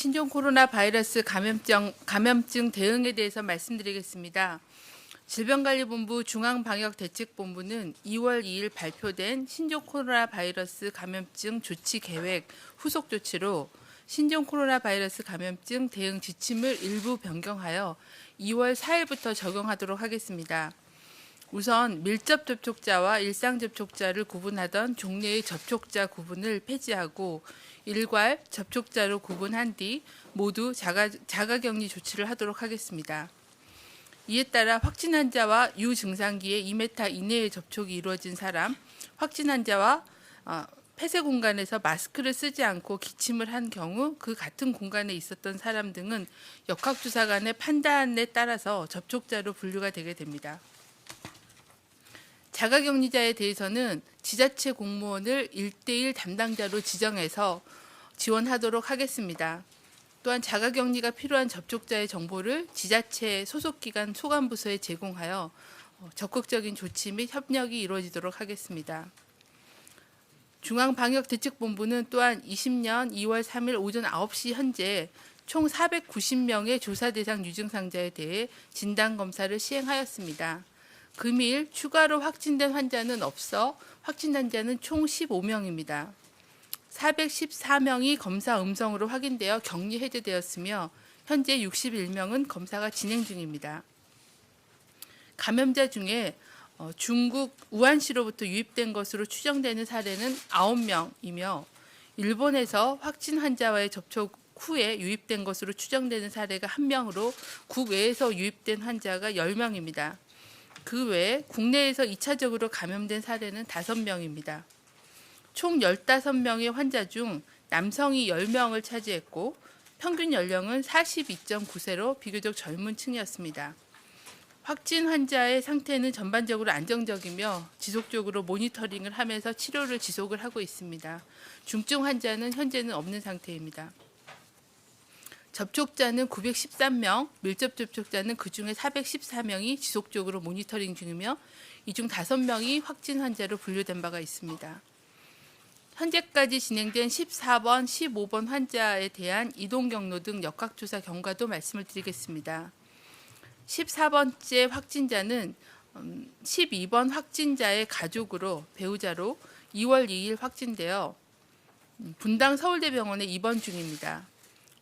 신종 코로나 바이러스 감염증 대응에 대해서 말씀드리겠습니다. 질병관리본부 중앙방역대책본부는 2월 2일 발표된 신종 코로나 바이러스 감염증 조치 계획 후속 조치로 신종 코로나 바이러스 감염증 대응 지침을 일부 변경하여 2월 4일부터 적용하도록 하겠습니다. 우선 밀접 접촉자와 일상 접촉자를 구분하던 종래의 접촉자 구분을 폐지하고 일괄 접촉자로 구분한 뒤 모두 자가격리 조치를 하도록 하겠습니다. 이에 따라 확진 환자와 유증상기의 2m 이내의 접촉이 이루어진 사람, 확진 환자와 폐쇄 공간에서 마스크를 쓰지 않고 기침을 한 경우 그 같은 공간에 있었던 사람 등은 역학조사관의 판단에 따라서 접촉자로 분류가 되게 됩니다. 자가격리자에 대해서는 지자체 공무원을 1대1 담당자로 지정해서 지원하도록 하겠습니다. 또한 자가격리가 필요한 접촉자의 정보를 지자체 소속기관 소관부서에 제공하여 적극적인 조치 및 협력이 이루어지도록 하겠습니다. 중앙방역대책본부는 또한 20년 2월 3일 오전 9시 현재 총 490명의 조사 대상 유증상자에 대해 진단검사를 시행하였습니다. 금일 추가로 확진된 환자는 없어 확진 환자는 총 15명입니다. 414명이 검사 음성으로 확인되어 격리 해제되었으며 현재 61명은 검사가 진행 중입니다. 감염자 중에 중국 우한시로부터 유입된 것으로 추정되는 사례는 9명이며 일본에서 확진 환자와의 접촉 후에 유입된 것으로 추정되는 사례가 1명으로 국외에서 유입된 환자가 10명입니다. 그 외에 국내에서 2차적으로 감염된 사례는 5명입니다. 총 15명의 환자 중 남성이 10명을 차지했고 평균 연령은 42.9세로 비교적 젊은 층이었습니다. 확진 환자의 상태는 전반적으로 안정적이며 지속적으로 모니터링을 하면서 치료를 지속을 하고 있습니다. 중증 환자는 현재는 없는 상태입니다. 접촉자는 913명, 밀접 접촉자는 그중에 414명이 지속적으로 모니터링 중이며 이 중 5명이 확진 환자로 분류된 바가 있습니다. 현재까지 진행된 14번, 15번 환자에 대한 이동 경로 등 역학조사 경과도 말씀을 드리겠습니다. 14번째 확진자는 12번 확진자의 가족으로 배우자로 2월 2일 확진되어 분당 서울대병원에 입원 중입니다.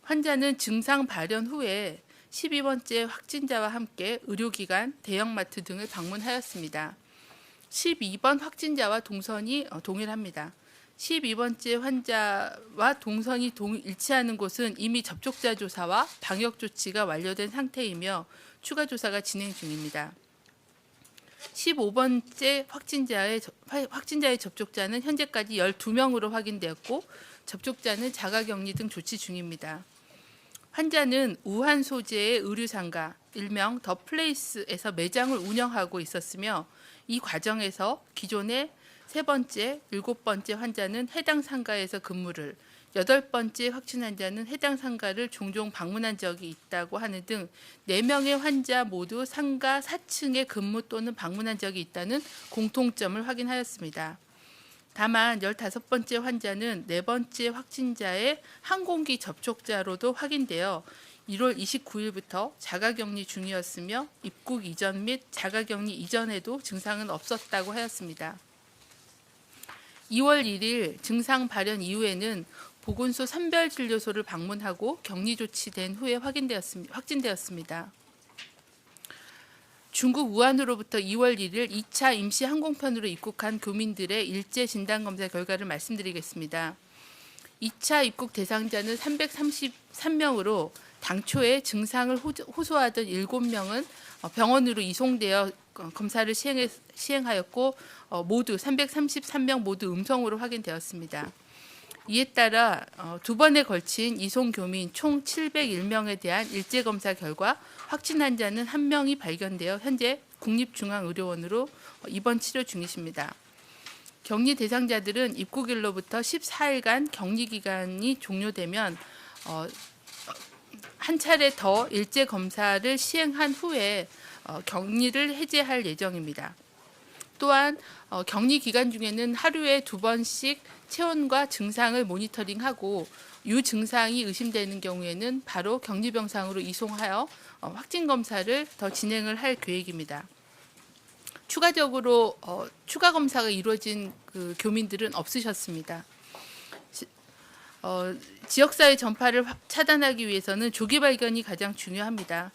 환자는 증상 발현 후에 12번째 확진자와 함께 의료기관, 대형마트 등을 방문하였습니다. 12번 확진자와 동선이 동일합니다. 12번째 환자와 동선이 일치하는 곳은 이미 접촉자 조사와 방역 조치가 완료된 상태이며 추가 조사가 진행 중입니다. 15번째 확진자의 접촉자는 현재까지 12명으로 확인되었고 접촉자는 자가격리 등 조치 중입니다. 환자는 우한 소재의 의류상가 일명 더 플레이스에서 매장을 운영하고 있었으며 이 과정에서 기존의 3번째, 7번째 환자는 해당 상가에서 근무를, 8번째 확진 환자는 해당 상가를 종종 방문한 적이 있다고 하는 등 4명의 환자 모두 상가 4층에 근무 또는 방문한 적이 있다는 공통점을 확인하였습니다. 다만 15번째 환자는 4번째 확진자의 항공기 접촉자로도 확인되어 1월 29일부터 자가격리 중이었으며 입국 이전 및 자가격리 이전에도 증상은 없었다고 하였습니다. 2월 1일 증상 발현 이후에는 보건소 선별진료소를 방문하고 격리 조치된 후에 확진되었습니다. 중국 우한으로부터 2월 1일 2차 임시 항공편으로 입국한 교민들의 일제 진단검사 결과를 말씀드리겠습니다. 2차 입국 대상자는 333명으로 당초에 증상을 호소하던 7명은 병원으로 이송되어 검사를 시행하였고 모두 333명 모두 음성으로 확인되었습니다. 이에 따라 2번에 걸친 이송 교민 총 701명에 대한 일제검사 결과 확진 환자는 1명이 발견되어 현재 국립중앙의료원으로 입원 치료 중이십니다. 격리 대상자들은 입국일로부터 14일간 격리 기간이 종료되면 한 차례 더 일제 검사를 시행한 후에 격리를 해제할 예정입니다. 또한 격리 기간 중에는 하루에 2번씩 체온과 증상을 모니터링하고 유증상이 의심되는 경우에는 바로 격리병상으로 이송하여 확진 검사를 더 진행을 할 계획입니다. 추가적으로 추가 검사가 이루어진 그 교민들은 없으셨습니다. 지역사회 전파를 차단하기 위해서는 조기 발견이 가장 중요합니다.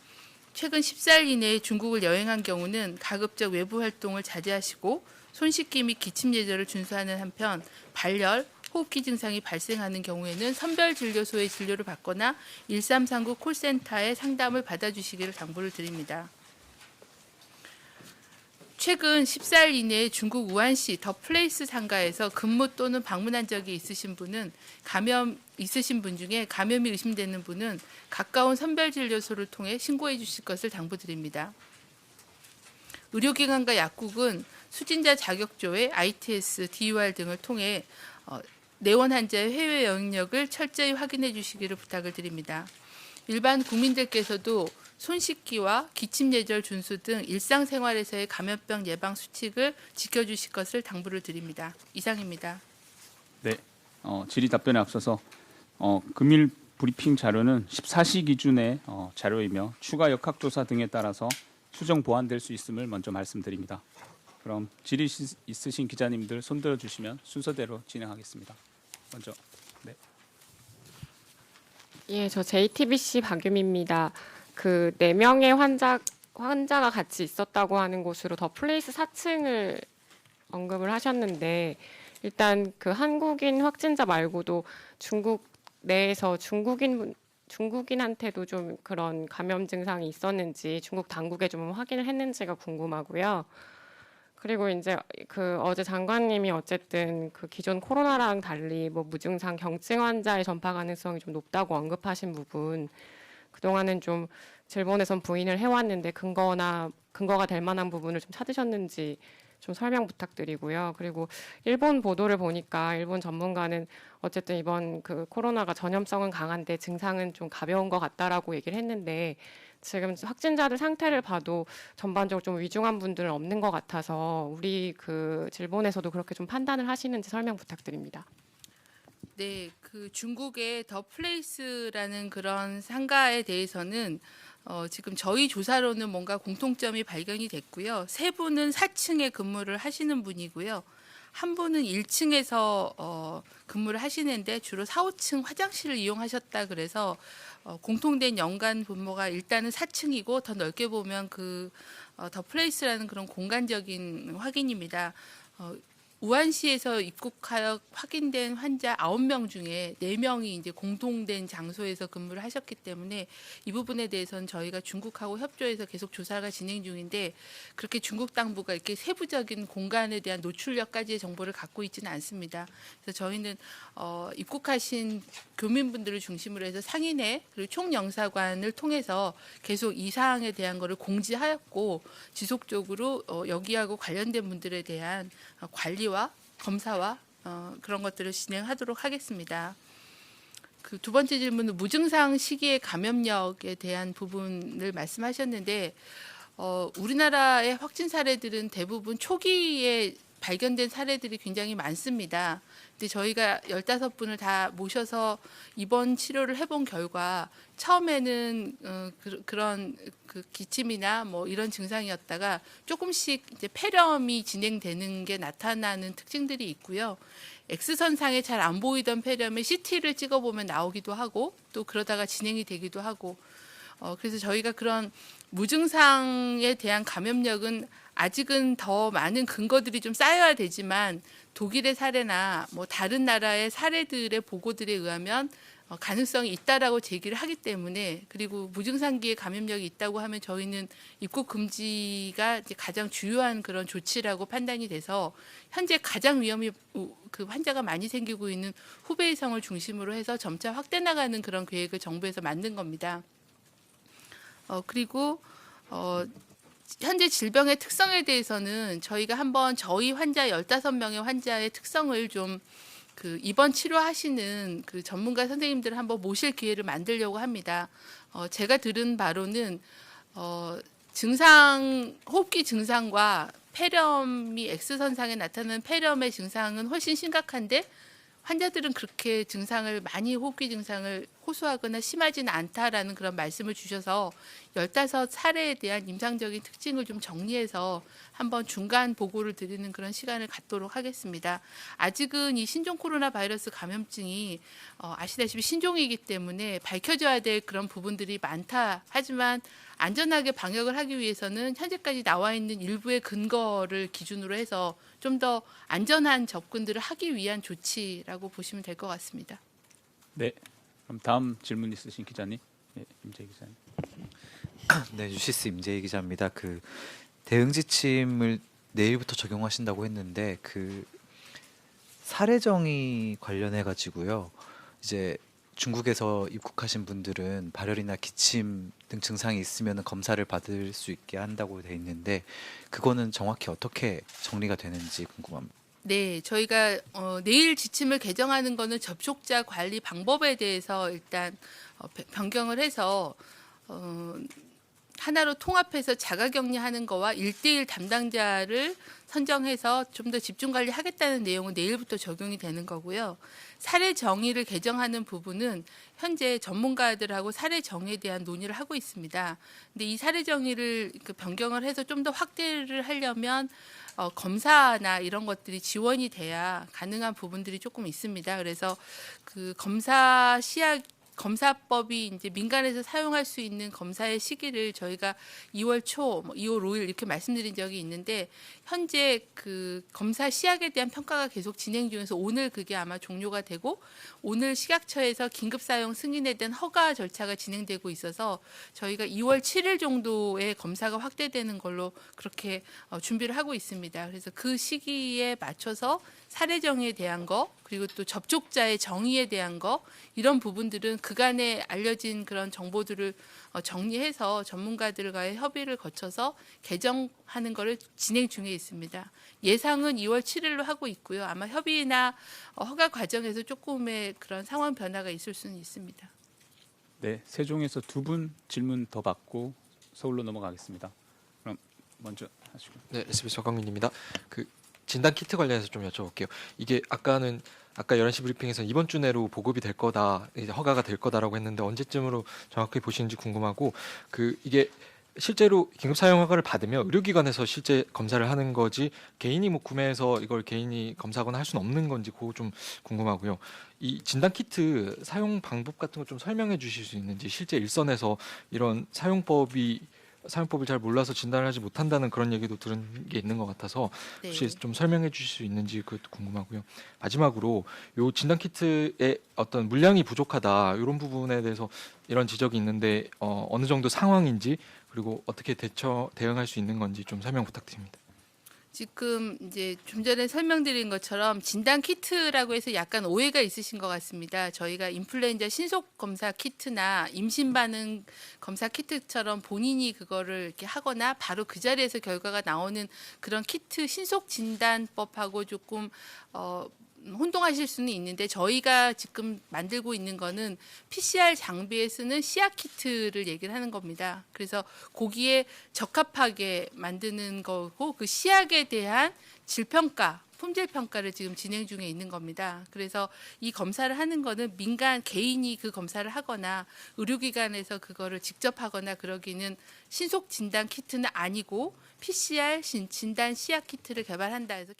최근 14일 이내에 중국을 여행한 경우는 가급적 외부 활동을 자제하시고 손 씻기 및 기침 예절을 준수하는 한편 발열, 호흡기 증상이 발생하는 경우에는 선별진료소의 진료를 받거나 1339 콜센터의 상담을 받아주시기를 당부를 드립니다. 최근 14일 이내에 중국 우한시 더 플레이스 상가에서 근무 또는 방문한 적이 있으신 분은 있으신 분 중에 감염이 의심되는 분은 가까운 선별진료소를 통해 신고해 주실 것을 당부드립니다. 의료기관과 약국은 수진자 자격조회, ITS, DUR 등을 통해 내원 환자의 해외 여행력을 철저히 확인해 주시기를 부탁을 드립니다. 일반 국민들께서도 손 씻기와 기침 예절 준수 등 일상생활에서의 감염병 예방 수칙을 지켜주실 것을 당부를 드립니다. 이상입니다. 네, 질의 답변에 앞서서 금일 브리핑 자료는 14시 기준의 자료이며 추가 역학조사 등에 따라서 수정 보완될 수 있음을 먼저 말씀드립니다. 그럼 질의 있으신 기자님들 손들어 주시면 순서대로 진행하겠습니다. 먼저. 네. 예, 저 JTBC 박유미입니다. 그 4명의 환자가 같이 있었다고 하는 곳으로 더 플레이스 4층을 언급을 하셨는데 일단 그 한국인 확진자 말고도 중국 내에서 중국인한테도 좀 그런 감염 증상이 있었는지 중국 당국에 좀 확인을 했는지가 궁금하고요. 그리고 이제 그 어제 장관님이 어쨌든 그 기존 코로나랑 달리 뭐 무증상 경증 환자의 전파 가능성이 좀 높다고 언급하신 부분 그동안은 좀 질본에선 부인을 해왔는데 근거가 될 만한 부분을 좀 찾으셨는지 좀 설명 부탁드리고요. 그리고 일본 보도를 보니까 일본 전문가는 어쨌든 이번 그 코로나가 전염성은 강한데 증상은 좀 가벼운 것 같다라고 얘기를 했는데 지금 확진자들 상태를 봐도 전반적으로 좀 위중한 분들은 없는 것 같아서 우리 그 질본에서도 그렇게 좀 판단을 하시는지 설명 부탁드립니다. 네, 그 중국의 더 플레이스라는 그런 상가에 대해서는 지금 저희 조사로는 뭔가 공통점이 발견이 됐고요. 3분은 4층에 근무를 하시는 분이고요. 한 분은 1층에서 근무를 하시는데 주로 4, 5층 화장실을 이용하셨다 그래서 공통된 연간 분모가 일단은 4층이고 더 넓게 보면 그 더 플레이스라는 그런 공간적인 확인입니다. 우한시에서 입국하여 확인된 환자 9명 중에 4명이 이제 공통된 장소에서 근무를 하셨기 때문에 이 부분에 대해서는 저희가 중국하고 협조해서 계속 조사가 진행 중인데 그렇게 중국 당부가 이렇게 세부적인 공간에 대한 노출력까지의 정보를 갖고 있지는 않습니다. 그래서 저희는 입국하신 교민분들을 중심으로 해서 상인회 그리고 총영사관을 통해서 계속 이 사항에 대한 것을 공지하였고 지속적으로 여기하고 관련된 분들에 대한 관리와 검사와 그런 것들을 진행하도록 하겠습니다. 그 두 번째 질문은 무증상 시기의 감염력에 대한 부분을 말씀하셨는데 우리나라의 확진 사례들은 대부분 초기에 발견된 사례들이 굉장히 많습니다. 근데 저희가 15분을 다 모셔서 입원 치료를 해본 결과 처음에는 그런 그 기침이나 뭐 이런 증상이었다가 조금씩 이제 폐렴이 진행되는 게 나타나는 특징들이 있고요. X선상에 잘 안 보이던 폐렴에 CT를 찍어보면 나오기도 하고 또 그러다가 진행이 되기도 하고 그래서 저희가 그런 무증상에 대한 감염력은 아직은 더 많은 근거들이 좀 쌓여야 되지만 독일의 사례나 뭐 다른 나라의 사례들의 보고들에 의하면 가능성이 있다라고 제기를 하기 때문에 그리고 무증상기에 감염력이 있다고 하면 저희는 입국 금지가 이제 가장 주요한 그런 조치라고 판단이 돼서 현재 가장 위험이 그 환자가 많이 생기고 있는 후베이성을 중심으로 해서 점차 확대 나가는 그런 계획을 정부에서 만든 겁니다. 그리고 현재 질병의 특성에 대해서는 저희가 한번 저희 환자 15명의 환자의 특성을 좀 그 입원 치료하시는 그 전문가 선생님들을 한번 모실 기회를 만들려고 합니다. 제가 들은 바로는 호흡기 증상과 폐렴이 X선상에 나타나는 폐렴의 증상은 훨씬 심각한데 환자들은 그렇게 증상을 많이 호흡기 증상을 호소하거나 심하지는 않다라는 그런 말씀을 주셔서 15사례에 대한 임상적인 특징을 좀 정리해서 한번 중간 보고를 드리는 그런 시간을 갖도록 하겠습니다. 아직은 이 신종 코로나 바이러스 감염증이 아시다시피 신종이기 때문에 밝혀져야 될 그런 부분들이 많다. 하지만 안전하게 방역을 하기 위해서는 현재까지 나와 있는 일부의 근거를 기준으로 해서 좀 더 안전한 접근들을 하기 위한 조치라고 보시면 될 것 같습니다. 네. 그럼 다음 질문 있으신 기자님, 네, 임재 기자님. 네, 유시스 임재희 기자입니다. 그 대응 지침을 내일부터 적용하신다고 했는데 그 사례정의 관련해 가지고요. 이제 중국에서 입국하신 분들은 발열이나 기침 등 증상이 있으면 검사를 받을 수 있게 한다고 돼 있는데 그거는 정확히 어떻게 정리가 되는지 궁금합니다. 네, 저희가 내일 지침을 개정하는 거는 접촉자 관리 방법에 대해서 일단 변경을 해서 하나로 통합해서 자가격리하는 거와 1대1 담당자를 선정해서 좀 더 집중 관리하겠다는 내용은 내일부터 적용이 되는 거고요. 사례 정의를 개정하는 부분은 현재 전문가들하고 사례 정의에 대한 논의를 하고 있습니다. 근데 이 사례 정의를 변경을 해서 좀 더 확대를 하려면 검사나 이런 것들이 지원이 돼야 가능한 부분들이 조금 있습니다. 그래서 그 검사법이 이제 민간에서 사용할 수 있는 검사의 시기를 저희가 2월 초, 2월 5일 이렇게 말씀드린 적이 있는데 현재 그 검사 시약에 대한 평가가 계속 진행 중에서 오늘 그게 아마 종료가 되고 오늘 식약처에서 긴급 사용 승인에 대한 허가 절차가 진행되고 있어서 저희가 2월 7일 정도에 검사가 확대되는 걸로 그렇게 준비를 하고 있습니다. 그래서 그 시기에 맞춰서 사례 정의에 대한 거 그리고 또 접촉자의 정의에 대한 거 이런 부분들은 그간에 알려진 그런 정보들을 정리해서 전문가들과의 협의를 거쳐서 개정하는 것을 진행 중에 있습니다. 예상은 2월 7일로 하고 있고요. 아마 협의나 허가 과정에서 조금의 그런 상황 변화가 있을 수는 있습니다. 네, 세종에서 두 분 질문 더 받고 서울로 넘어가겠습니다. 그럼 먼저 하시고. 네, SBS 박광민입니다. 그 진단 키트 관련해서 좀 여쭤볼게요. 이게 아까 11시 브리핑에서 이번 주 내로 보급이 될 거다, 이제 허가가 될 거다라고 했는데 언제쯤으로 정확히 보시는지 궁금하고 그 이게 실제로 긴급 사용 허가를 받으면 의료기관에서 실제 검사를 하는 거지 개인이 뭐 구매해서 이걸 개인이 검사하거나 할 수는 없는 건지 그거 좀 궁금하고요. 이 진단 키트 사용 방법 같은 거 좀 설명해 주실 수 있는지 실제 일선에서 이런 사용법을 잘 몰라서 진단을 하지 못한다는 그런 얘기도 들은 게 있는 것 같아서 혹시 네. 좀 설명해 주실 수 있는지 그것도 궁금하고요. 마지막으로 요 진단 키트의 어떤 물량이 부족하다 이런 부분에 대해서 이런 지적이 있는데 어느 정도 상황인지 그리고 어떻게 대응할 수 있는 건지 좀 설명 부탁드립니다. 지금 이제 좀 전에 설명드린 것처럼 진단 키트라고 해서 약간 오해가 있으신 것 같습니다. 저희가 인플루엔자 신속 검사 키트나 임신 반응 검사 키트처럼 본인이 그거를 이렇게 하거나 바로 그 자리에서 결과가 나오는 그런 키트 신속 진단법하고 조금 혼동하실 수는 있는데 저희가 지금 만들고 있는 거는 PCR 장비에 쓰는 씨앗 키트를 얘기를 하는 겁니다. 그래서 거기에 적합하게 만드는 거고 그 씨앗에 대한 질평가, 품질 평가를 지금 진행 중에 있는 겁니다. 그래서 이 검사를 하는 거는 민간 개인이 그 검사를 하거나 의료기관에서 그거를 직접 하거나 그러기는 신속 진단 키트는 아니고 PCR 진단 씨앗 키트를 개발한다 해서